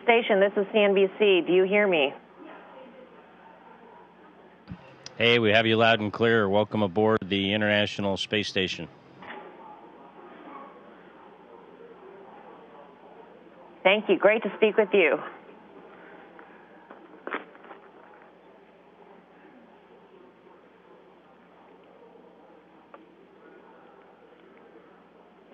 Station, this is CNBC. Do you hear me? Hey, we have you loud and clear. Welcome aboard the International Space Station. Thank you. Great to speak with you.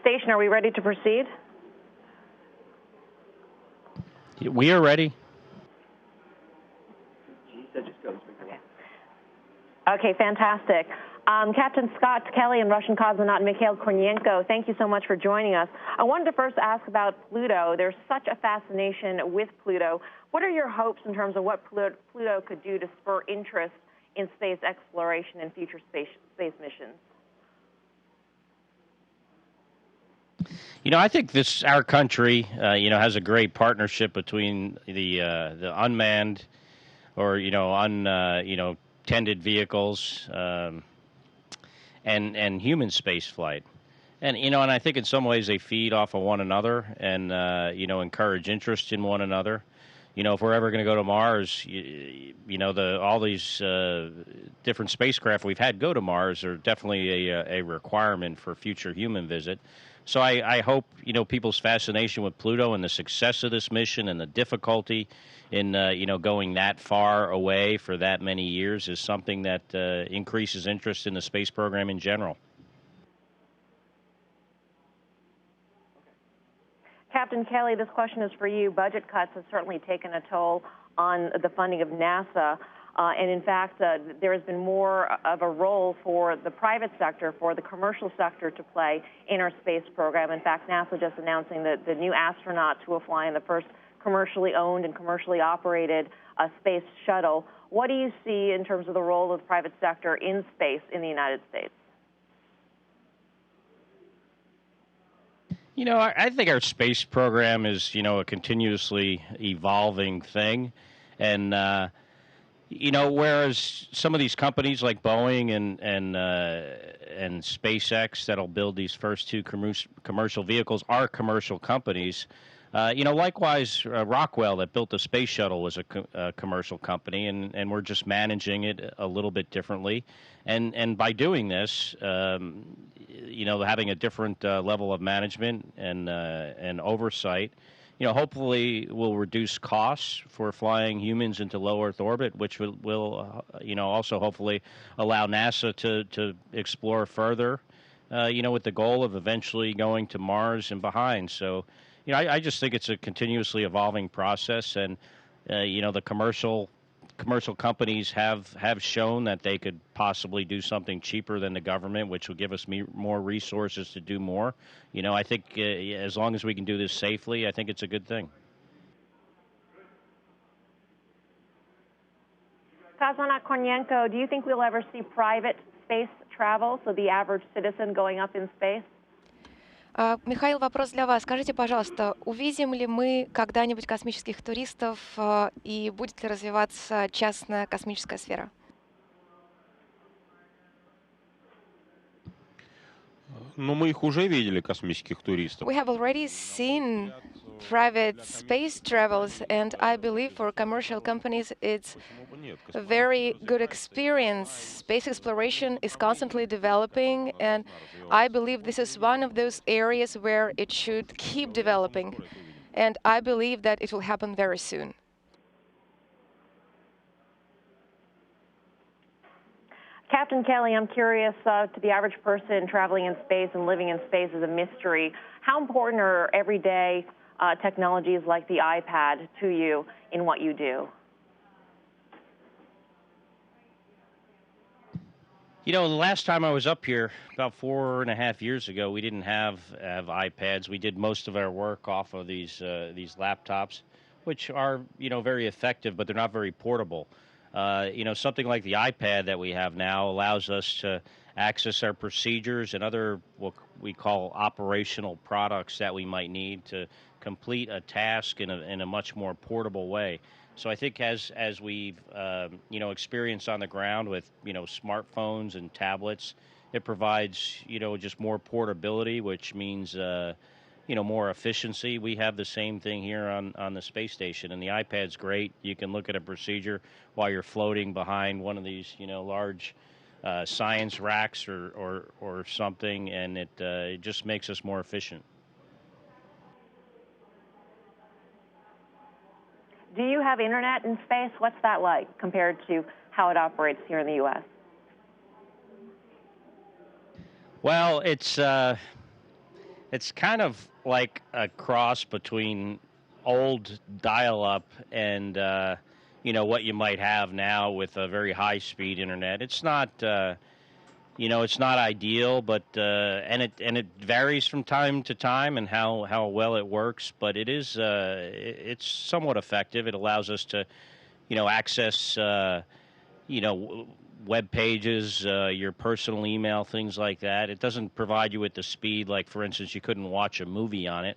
Station, are we ready to proceed? We are ready. Okay, fantastic. Captain Scott Kelly and Russian cosmonaut Mikhail Kornienko, thank you so much for joining us. I wanted to first ask about Pluto. There's such a fascination with Pluto. What are your hopes in terms of what Pluto could do to spur interest in space exploration and future space missions? I think our country, has a great partnership between the unmanned or, tended vehicles and human space flight. And, and I think in some ways they feed off of one another and, encourage interest in one another. If we're ever going to go to Mars, all these different spacecraft we've had go to Mars are definitely a requirement for future human visit. So I hope, people's fascination with Pluto and the success of this mission and the difficulty in, going that far away for that many years is something that increases interest in the space program in general. Captain Kelly, this question is for you. Budget cuts have certainly taken a toll on the funding of NASA. And in fact, there has been more of a role for the private sector, for the commercial sector to play in our space program. In fact, NASA just announcing that the new astronauts who will fly in the first commercially owned and commercially operated space shuttle. What do you see in terms of the role of the private sector in space in the United States? I think our space program is, a continuously evolving thing. And, whereas some of these companies like Boeing and SpaceX that'll build these first two commercial vehicles are commercial companies. Likewise, Rockwell that built the space shuttle was a commercial company, and we're just managing it a little bit differently. And by doing this, having a different level of management and oversight, hopefully will reduce costs for flying humans into low Earth orbit, which will also hopefully allow NASA to explore further, with the goal of eventually going to Mars and behind. So, I just think it's a continuously evolving process, and the commercial companies have shown that they could possibly do something cheaper than the government, which will give us more resources to do more. I think as long as we can do this safely, I think it's a good thing. Cosmonaut Kornienko, do you think we'll ever see private space travel, so the average citizen going up in space? Михаил, вопрос для вас. Скажите, пожалуйста, увидим ли мы когда-нибудь космических туристов и будет ли развиваться частная космическая сфера? Ну, мы их уже видели, космических туристов. We have already seen private space travels, and I believe for commercial companies it's a very good experience. Space exploration is constantly developing, and I believe this is one of those areas where it should keep developing, and I believe that it will happen very soon. Captain Kelly, I'm curious, to the average person traveling in space and living in space is a mystery. How important are everyday technologies like the iPad to you in what you do? The last time I was up here, about 4.5 years ago, we didn't have iPads. We did most of our work off of these laptops, which are, very effective, but they're not very portable. Something like the iPad that we have now allows us to access our procedures and other what we call operational products that we might need to complete a task in a much more portable way. So I think as we've experienced on the ground with smartphones and tablets, it provides just more portability, which means more efficiency. We have the same thing here on the space station, and the iPad's great. You can look at a procedure while you're floating behind one of these, large science racks or something, and it just makes us more efficient. Do you have internet in space? What's that like compared to how it operates here in the U.S.? Well, it's kind of like a cross between old dial-up and what you might have now with a very high-speed internet. It's not it's not ideal, but and it varies from time to time and how well it works. But it is it's somewhat effective. It allows us to access web pages, your personal email, things like that. It doesn't provide you with the speed, like for instance, you couldn't watch a movie on it,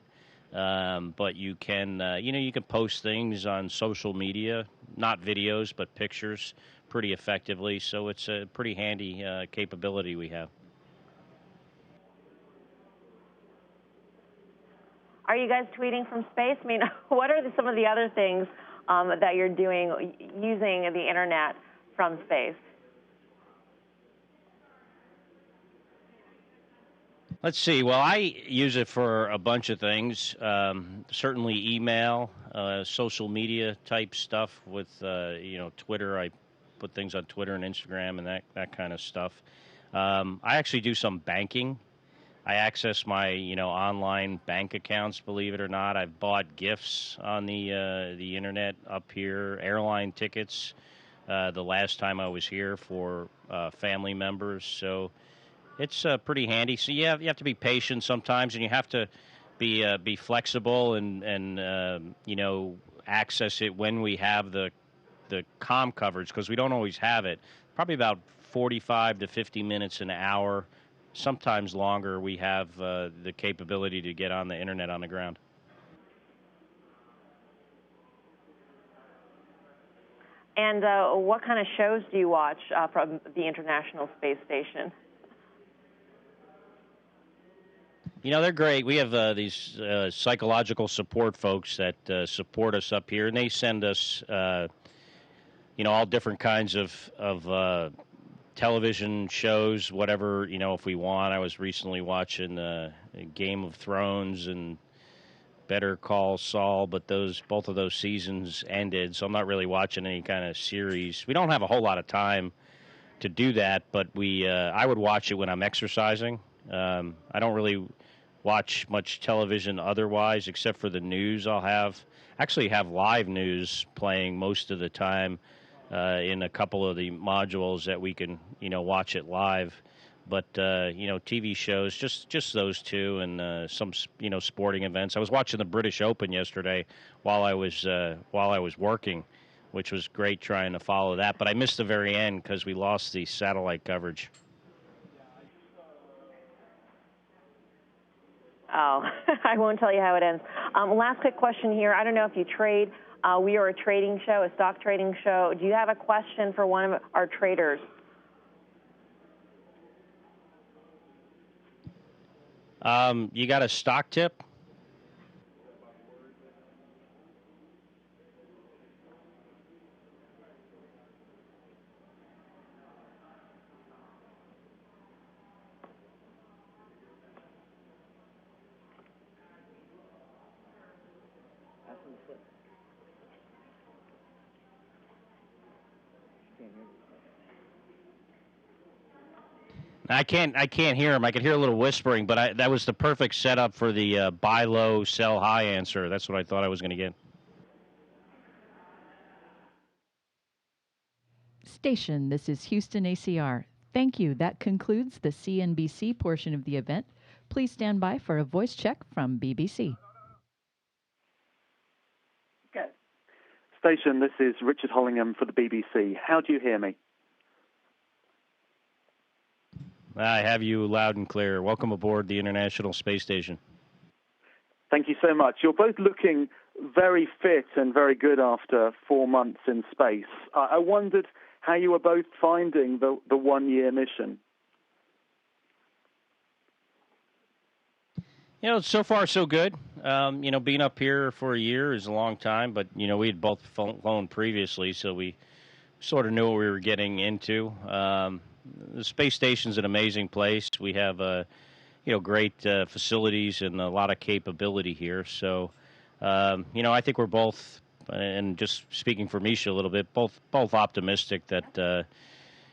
but you can you can post things on social media, not videos but pictures, pretty effectively. So it's a pretty handy capability we have. Are you guys tweeting from space? I mean, what are some of the other things that you're doing using the internet from space? Let's see. Well, I use it for a bunch of things. Certainly email, social media type stuff with, Twitter. I put things on Twitter and Instagram and that kind of stuff. I actually do some banking. I access my, online bank accounts, believe it or not. I've bought gifts on the internet up here, airline tickets, the last time I was here for family members. So it's pretty handy. So you have to be patient sometimes, and you have to be flexible and access it when we have the comm coverage, because we don't always have it. Probably about 45 to 50 minutes an hour, sometimes longer. We have the capability to get on the internet on the ground. And what kind of shows do you watch from the International Space Station? They're great. We have these psychological support folks that support us up here, and they send us, all different kinds of television shows, whatever, if we want. I was recently watching Game of Thrones and Better Call Saul, but both of those seasons ended, so I'm not really watching any kind of series. We don't have a whole lot of time to do that, but I would watch it when I'm exercising. I don't really watch much television otherwise, except for the news. Actually have live news playing most of the time in a couple of the modules that we can, watch it live. But TV shows, just those two, and some sporting events. I was watching the British Open yesterday while I was working, which was great trying to follow that. But I missed the very end because we lost the satellite coverage. Oh, I won't tell you how it ends. Last quick question here. I don't know if you trade. We are a trading show, a stock trading show. Do you have a question for one of our traders? You got a stock tip? I can't hear him. I could hear a little whispering, but that was the perfect setup for the buy low, sell high answer. That's what I thought I was going to get. Station, this is Houston ACR. Thank you. That concludes the CNBC portion of the event. Please stand by for a voice check from BBC. Good. Station, this is Richard Hollingham for the BBC. How do you hear me? I have you loud and clear. Welcome aboard the International Space Station. Thank you so much. You're both looking very fit and very good after 4 months in space. I wondered how you were both finding the one-year mission. So far so good. Being up here for a year is a long time, but we had both flown previously, so we sort of knew what we were getting into. The space station's an amazing place. We have great facilities and a lot of capability here. So, I think we're both, and just speaking for Misha a little bit, both optimistic that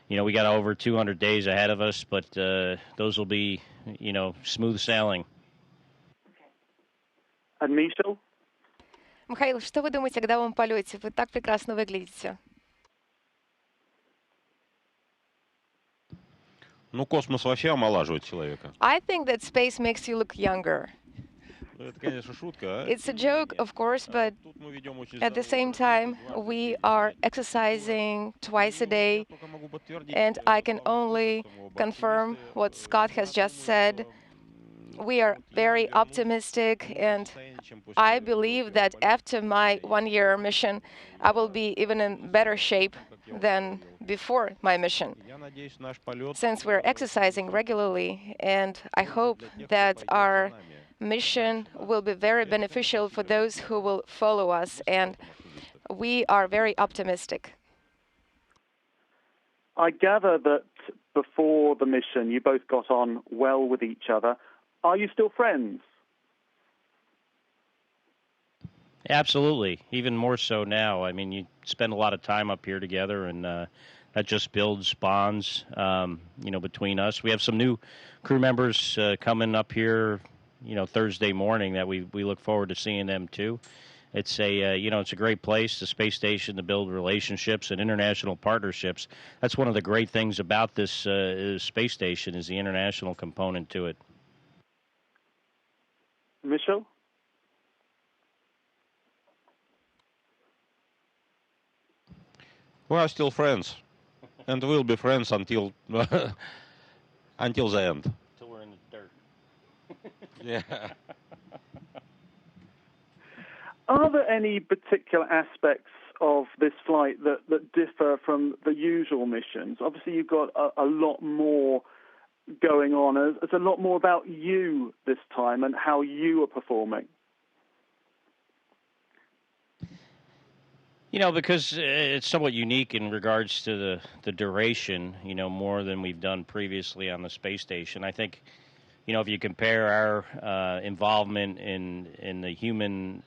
we got over 200 days ahead of us, but those will be smooth sailing. And Mikhail? Михаил, что вы думаете о годовом полете? Вы так прекрасно выглядите. Ну, космос вообще омолаживает человека. I think that space makes you look younger. Это, конечно, шутка. It's a joke, of course, but at the same time, we are exercising twice a day, and I can only confirm what Scott has just said. We are very optimistic, and I believe that after my one-year mission, I will be even in better shape than before my mission. Since we're exercising regularly, and I hope that our mission will be very beneficial for those who will follow us, and we are very optimistic. I gather that before the mission, you both got on well with each other. Are you still friends? Absolutely, even more so now. I mean, you spend a lot of time up here together, and that just builds bonds, between us. We have some new crew members coming up here, Thursday morning that we look forward to seeing them too. It's it's a great place, the space station, to build relationships and international partnerships. That's one of the great things about this space station is the international component to it. Mikhail? We are still friends, and we'll be friends until until the end. Until we're in the dirt. Yeah. Are there any particular aspects of this flight that differ from the usual missions? Obviously, you've got a lot more going on. It's a lot more about you this time and how you are performing. Because it's somewhat unique in regards to the duration, more than we've done previously on the space station. I think, if you compare our involvement in the human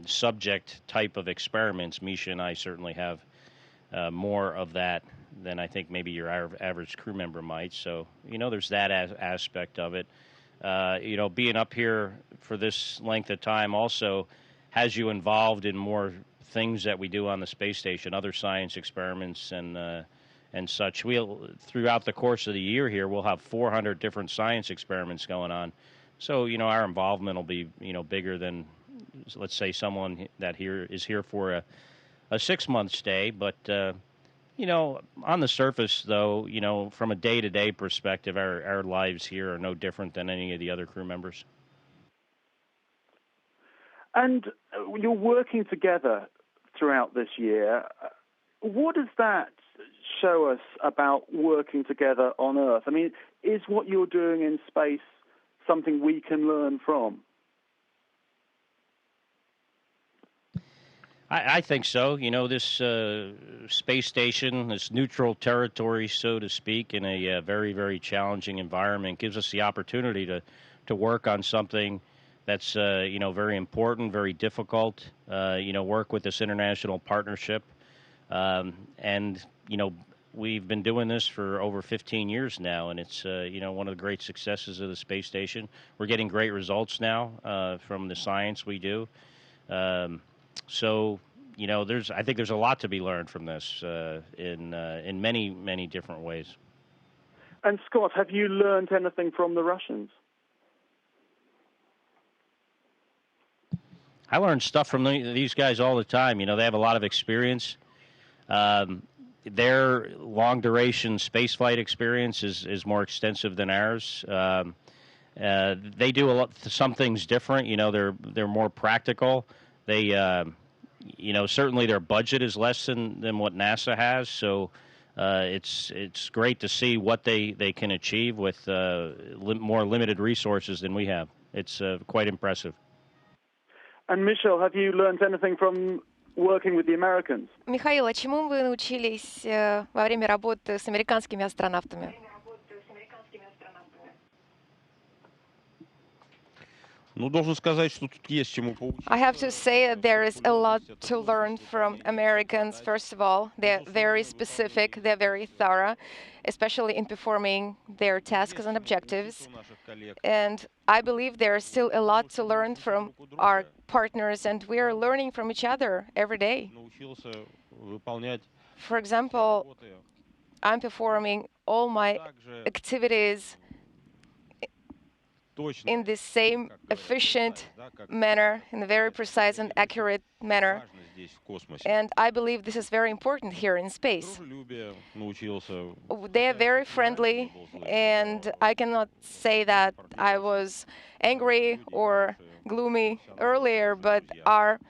subject type of experiments, Misha and I certainly have more of that than I think maybe your average crew member might. So, there's that aspect of it. Being up here for this length of time also has you involved in more things that we do on the space station, other science experiments and such. Throughout the course of the year here, we'll have 400 different science experiments going on. So, our involvement will be, bigger than, let's say, someone that is here for a 6-month stay. But, on the surface, though, from a day-to-day perspective, our lives here are no different than any of the other crew members. And you're working together throughout this year. What does that show us about working together on Earth? I mean, is what you're doing in space something we can learn from? I think so. This space station, this neutral territory, so to speak, in a very, very challenging environment, gives us the opportunity to work on something that's, very important, very difficult, work with this international partnership. And, we've been doing this for over 15 years now, and it's, one of the great successes of the space station. We're getting great results now from the science we do. So, I think there's a lot to be learned from this in many, many different ways. And Scott, have you learned anything from the Russians? I learn stuff from these guys all the time. They have a lot of experience. Their long-duration spaceflight experience is more extensive than ours. They do some things different. They're more practical. They, certainly their budget is less than what NASA has. So it's great to see what they can achieve with more limited resources than we have. it's quite impressive. And Michelle, have you learned anything from working with the Americans? Михаил, а чему вы научились во время работы с американскими астронавтами? Ну, должен сказать, что тут есть чему поучиться. I have to say that there is a lot to learn from Americans. First of all, they're very specific, they're very thorough, especially in performing their tasks and objectives. And I believe there is still a lot to learn from our partners, and we are learning from each other every day. For example, I'm performing all my activities in the same efficient manner, in a very precise and accurate manner. And I believe this is very important here in space. They are very friendly, and I cannot say that I was angry or gloomy earlier, but our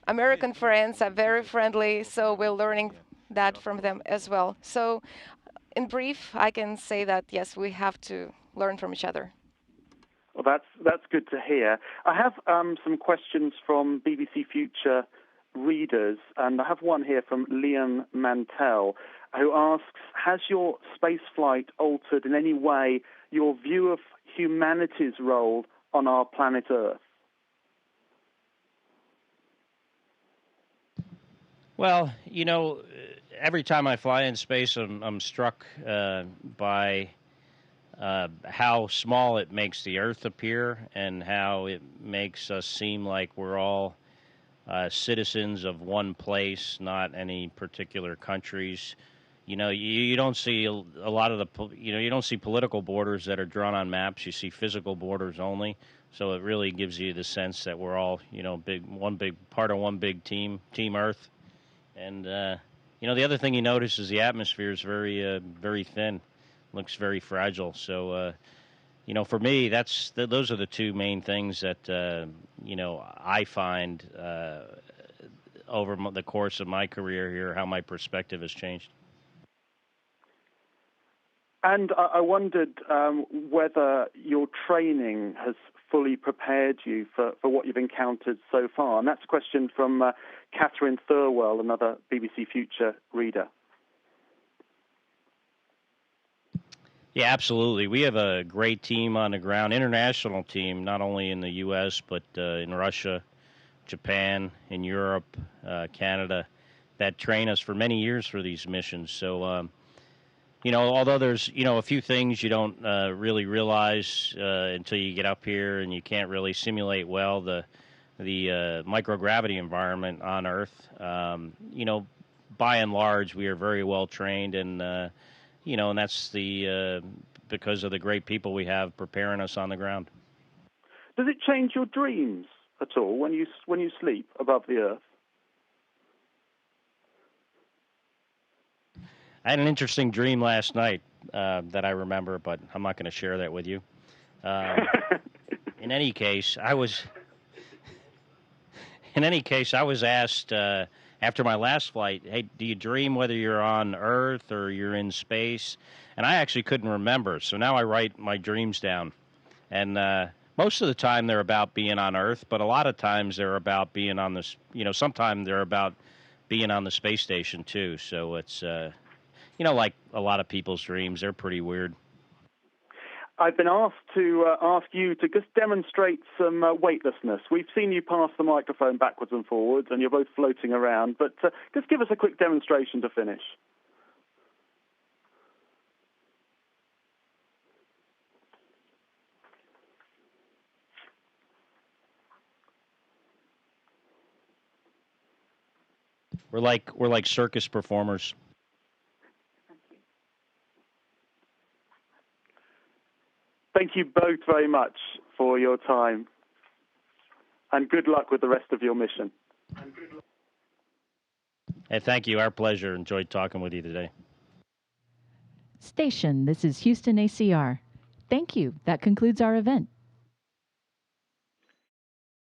American friends are very friendly, so we're learning that from them as well. So, in brief, I can say that, yes, we have to learn from each other. Well, that's good to hear. I have some questions from BBC Future readers, and I have one here from Liam Mantell, who asks, has your spaceflight altered in any way your view of humanity's role on our planet Earth? Well, you know, every time I fly in space, I'm struck by how small it makes the Earth appear and how it makes us seem like we're all citizens of one place, not any particular countries. You know, you don't see a lot of you don't see political borders that are drawn on maps. You see physical borders only. So it really gives you the sense that we're all, one big part of one big team, Team Earth. And, the other thing you notice is the atmosphere is very thin. Looks very fragile. So, for me, those are the two main things that, I find over the course of my career here, how my perspective has changed. And I wondered whether your training has fully prepared you for what you've encountered so far. And that's a question from Catherine Thirlwell, another BBC Future reader. Yeah, absolutely. We have a great team on the ground, international team, not only in the U.S., but in Russia, Japan, in Europe, Canada, that train us for many years for these missions. So, although there's, a few things you don't really realize until you get up here, and you can't really simulate well the microgravity environment on Earth, by and large, we are very well trained, and and that's because of the great people we have preparing us on the ground. Does it change your dreams at all when you sleep above the Earth? I had an interesting dream last night that I remember, but I'm not going to share that with you. In any case, I was asked after my last flight, hey, do you dream whether you're on Earth or you're in space? And I actually couldn't remember, so now I write my dreams down. And most of the time they're about being on Earth, but a lot of times they're about being on this, sometimes they're about being on the space station too. So it's, like a lot of people's dreams, they're pretty weird. I've been asked to ask you to just demonstrate some weightlessness. We've seen you pass the microphone backwards and forwards, and you're both floating around, but just give us a quick demonstration to finish. We're like circus performers. Thank you both very much for your time, and good luck with the rest of your mission. Hey, thank you. Our pleasure. Enjoyed talking with you today. Station, this is Houston ACR. Thank you. That concludes our event.